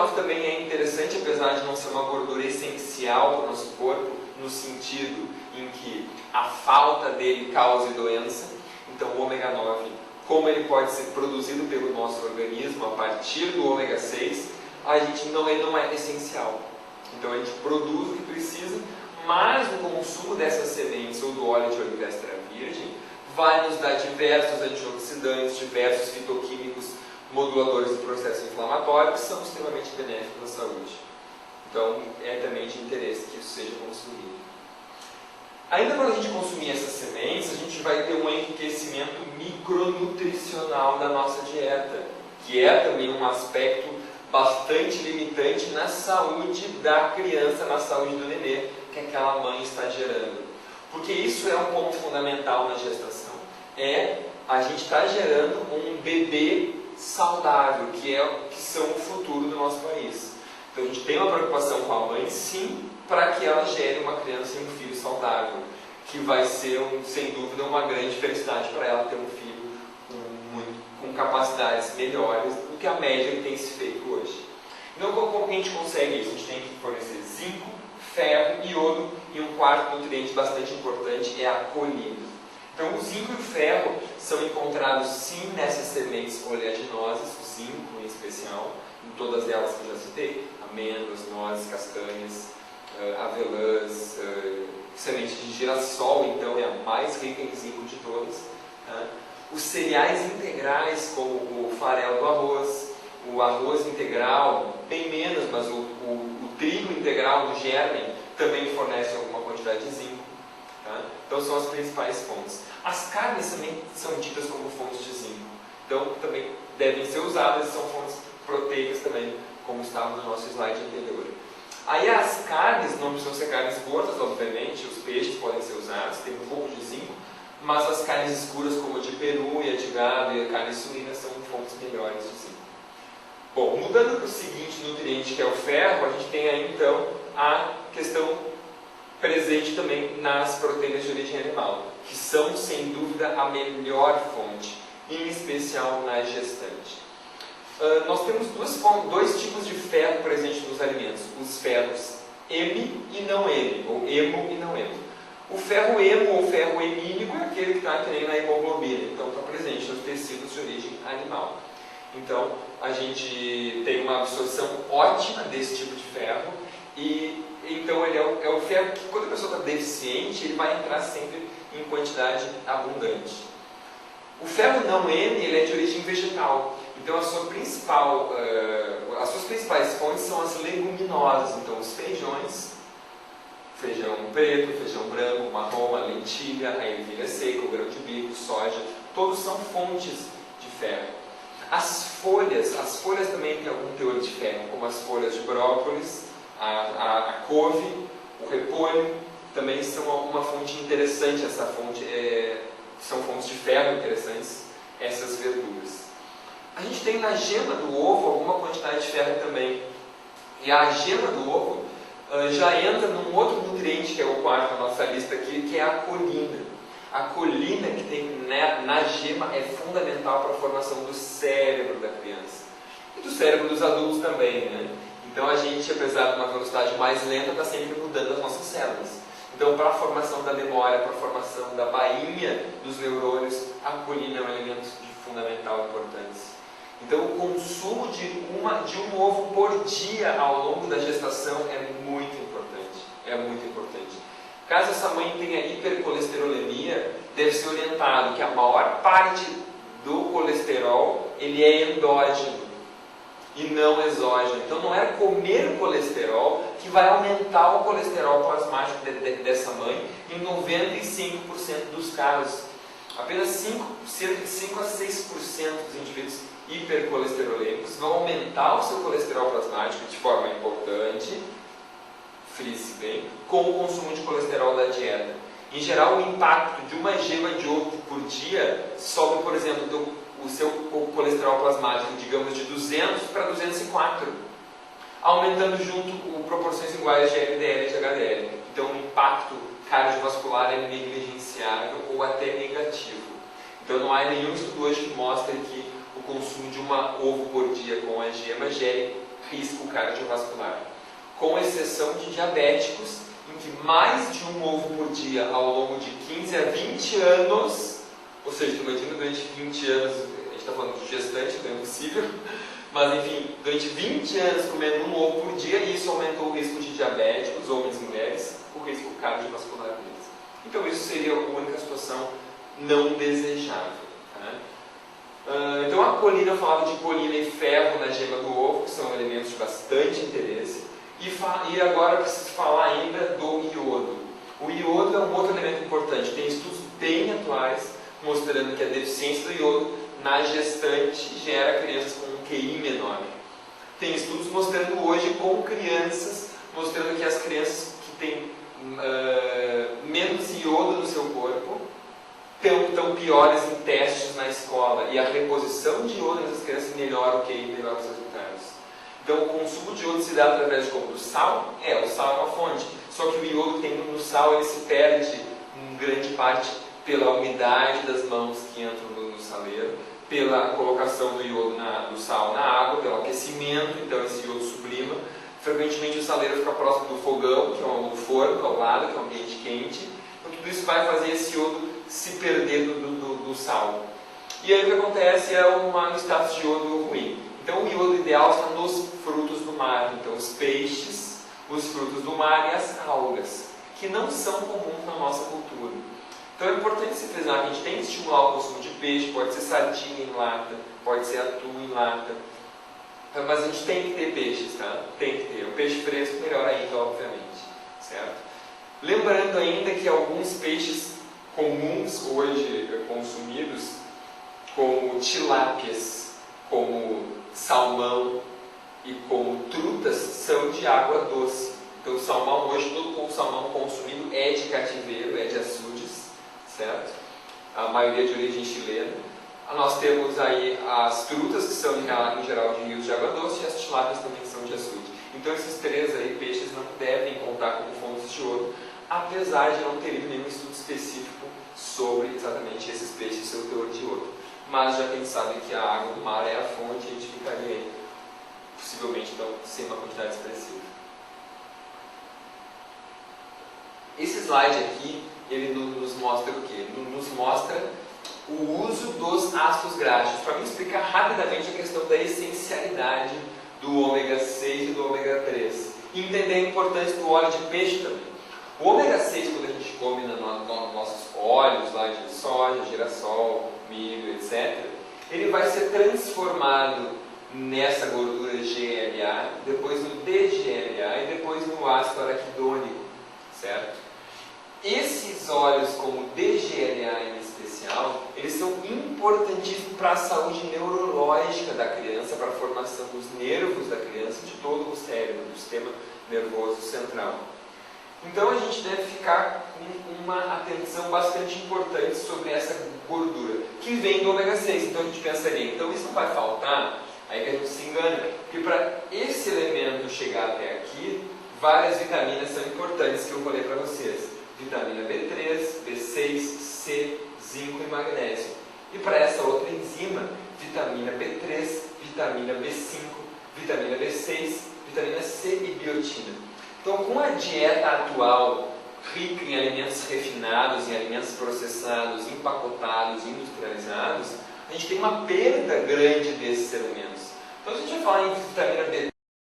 9 também é interessante, apesar de não ser uma gordura essencial para o nosso corpo, no sentido em que a falta dele cause doença. Então o ômega 9, como ele pode ser produzido pelo nosso organismo a partir do ômega 6, ele não é essencial. Então a gente produz o que precisa, mas o consumo dessas sementes ou do óleo de oliva extra virgem vai nos dar diversos antioxidantes, diversos fitoquímicos moduladores do processo inflamatório que são extremamente benéficos à saúde. Então é também de interesse que isso seja consumido. Ainda quando a gente consumir essas sementes, a gente vai ter um enriquecimento micronutricional da nossa dieta, que é também um aspecto bastante limitante na saúde da criança, na saúde do nenê, que aquela mãe está gerando. Porque isso é um ponto fundamental na gestação. A gente está gerando um bebê saudável, que são o futuro do nosso país. Então a gente tem uma preocupação com a mãe, sim, para que ela gere uma criança e um filho saudável, que vai ser, sem dúvida, uma grande felicidade para ela ter um filho com capacidades melhores do que a média que tem se feito hoje. Então como a gente consegue isso? A gente tem que fornecer zinco, ferro, iodo e um quarto nutriente bastante importante é a colina. Então o zinco e o ferro são encontrados sim nessas sementes oleaginosas, o zinco em especial, em todas elas que eu já citei, amêndoas, nozes, castanhas, avelãs, semente de girassol, então é a mais rica em zinco de todas. Os cereais integrais, como o farelo do arroz, o arroz integral, bem menos, mas o trigo integral do germen também fornece alguma quantidade de zinco. Então são as principais fontes. As carnes também são ditas como fontes de zinco. Então também devem ser usadas, são fontes proteicas também, como estava no nosso slide anterior. Aí as carnes não precisam ser carnes gordas, obviamente, os peixes podem ser usados, tem um pouco de zinco, mas as carnes escuras como a de peru e a de gado e a carne suína são fontes melhores de zinco. Bom, mudando para o seguinte nutriente que é o ferro, a gente tem aí então a questão presente também nas proteínas de origem animal, que são sem dúvida a melhor fonte, em especial na gestante. Nós temos dois tipos de ferro presentes nos alimentos, os ferros M e não M, ou hemo e não hemo. O ferro hemo ou ferro hemínico é aquele que está que nem na hemoglobina, então está presente nos tecidos de origem animal. Então a gente tem uma absorção ótima desse tipo de ferro e então ele é o ferro que quando a pessoa está deficiente ele vai entrar sempre em quantidade abundante. O ferro não M ele é de origem vegetal, então as suas principais fontes são as leguminosas, então os feijões, feijão preto, feijão branco, marrom, a lentilha, a ervilha seca, o grão de bico, soja, todos são fontes de ferro. As folhas também têm algum teor de ferro, como as folhas de brócolis, a couve, o repolho, também são uma fonte interessante, são fontes de ferro interessantes, essas verduras. A gente tem na gema do ovo alguma quantidade de ferro também, e a gema do ovo já entra num outro nutriente que é o quarto da nossa lista aqui, que é a colina. A colina que tem na gema é fundamental para a formação do cérebro da criança e do cérebro dos adultos também, né? Então a gente, apesar de uma velocidade mais lenta, está sempre mudando as nossas células. Então para a formação da memória, para a formação da bainha dos neurônios, a colina é um elemento de fundamental importância. Então o consumo de um ovo por dia ao longo da gestação é muito importante. É muito importante. Caso essa mãe tenha hipercolesterolemia, deve ser orientado que a maior parte do colesterol ele é endógeno e não exógeno. Então não é comer o colesterol que vai aumentar o colesterol plasmático dessa mãe em 95% dos casos. Apenas 5 a 6% dos indivíduos hipercolesterolêmicos vão aumentar o seu colesterol plasmático de forma importante, frise bem, com o consumo de colesterol da dieta. Em geral, o impacto de uma gema de ovo por dia sobe, por exemplo, o seu colesterol plasmático, digamos, de 200 para 204, aumentando junto proporções iguais de LDL e de HDL. Então, o impacto cardiovascular é negligenciável ou até negativo. Então, não há nenhum estudo hoje que mostre que o consumo de uma ovo por dia com a gema gere risco cardiovascular, com exceção de diabéticos, em que mais de um ovo por dia ao longo de 15 a 20 anos, ou seja, tu imagina durante 20 anos, a gente está falando de gestante, então é impossível, mas enfim, durante 20 anos comendo um ovo por dia, e isso aumentou o risco de diabéticos, homens e mulheres, o risco cardiovascular deles. Então isso seria a única situação não desejável. Tá? Então a colina, eu falava de colina e ferro na gema do ovo, que são elementos de bastante interesse. E agora eu preciso falar ainda do iodo. O iodo é um outro elemento importante. Tem estudos bem atuais mostrando que a deficiência do iodo na gestante gera crianças com um QI menor. Tem estudos mostrando hoje com crianças, mostrando que as crianças que têm menos iodo no seu corpo estão piores em testes na escola. E a reposição de iodo nessas crianças melhora o QI, melhora os resultados. Então, o consumo de iodo se dá através de como? Do sal? O sal é uma fonte. Só que o iodo que tem no sal, ele se perde em grande parte pela umidade das mãos que entram no saleiro, pela colocação do sal na água, pelo aquecimento, então esse iodo sublima. Frequentemente o saleiro fica próximo do fogão, que é do forno ao lado, que é um ambiente quente. Então, tudo isso vai fazer esse iodo se perder do sal. E aí o que acontece é um status de iodo ruim. Então, o iodo ideal está nos frutos do mar. Então, os peixes, os frutos do mar e as algas, que não são comuns na nossa cultura. Então, é importante se frisar que a gente tem que estimular o consumo de peixe, pode ser sardinha em lata, pode ser atum em lata. Mas a gente tem que ter peixes, tá? Tem que ter. O peixe fresco, melhor ainda, obviamente. Certo? Lembrando ainda que alguns peixes comuns hoje consumidos, como tilápias, como salmão e como trutas, são de água doce. Então o salmão, hoje todo o salmão consumido é de cativeiro, é de açudes, certo? A maioria de origem chilena. Nós temos aí as trutas, que são em geral de rios de água doce, e as tilápias também são de açude. Então esses três aí, peixes não devem contar como fontes de iodo, apesar de não ter nenhum estudo específico sobre exatamente esses peixes e seu teor de iodo. Mas já que a gente sabe que a água do mar é a fonte, a gente ficaria aí, possivelmente, então, sem uma quantidade expressiva. Esse slide aqui, ele nos mostra o quê? Nos mostra o uso dos ácidos graxos, para me explicar rapidamente a questão da essencialidade do ômega 6 e do ômega 3. E entender a importância do óleo de peixe também. O ômega 6, quando a gente come nos nossos óleos lá de soja, girassol, milho, etc., ele vai ser transformado nessa gordura GLA, depois no DGLA e depois no ácido araquidônico, certo? Esses óleos, como DGLA em especial, eles são importantíssimos para a saúde neurológica da criança, para a formação dos nervos da criança, de todo o cérebro, do sistema nervoso central. Então a gente deve ficar com uma atenção bastante importante sobre essa gordura, que vem do ômega 6. Então a gente pensaria, então isso não vai faltar? Aí que a gente se engana, porque para esse elemento chegar até aqui, várias vitaminas são importantes que eu vou ler para vocês. Vitamina B3, B6, C, zinco e magnésio. E para essa outra enzima, vitamina B3, vitamina B5, vitamina B6, vitamina C e biotina. Então, com a dieta atual, rica em alimentos refinados, em alimentos processados, empacotados, industrializados, a gente tem uma perda grande desses elementos. Então, se a gente vai falar em vitamina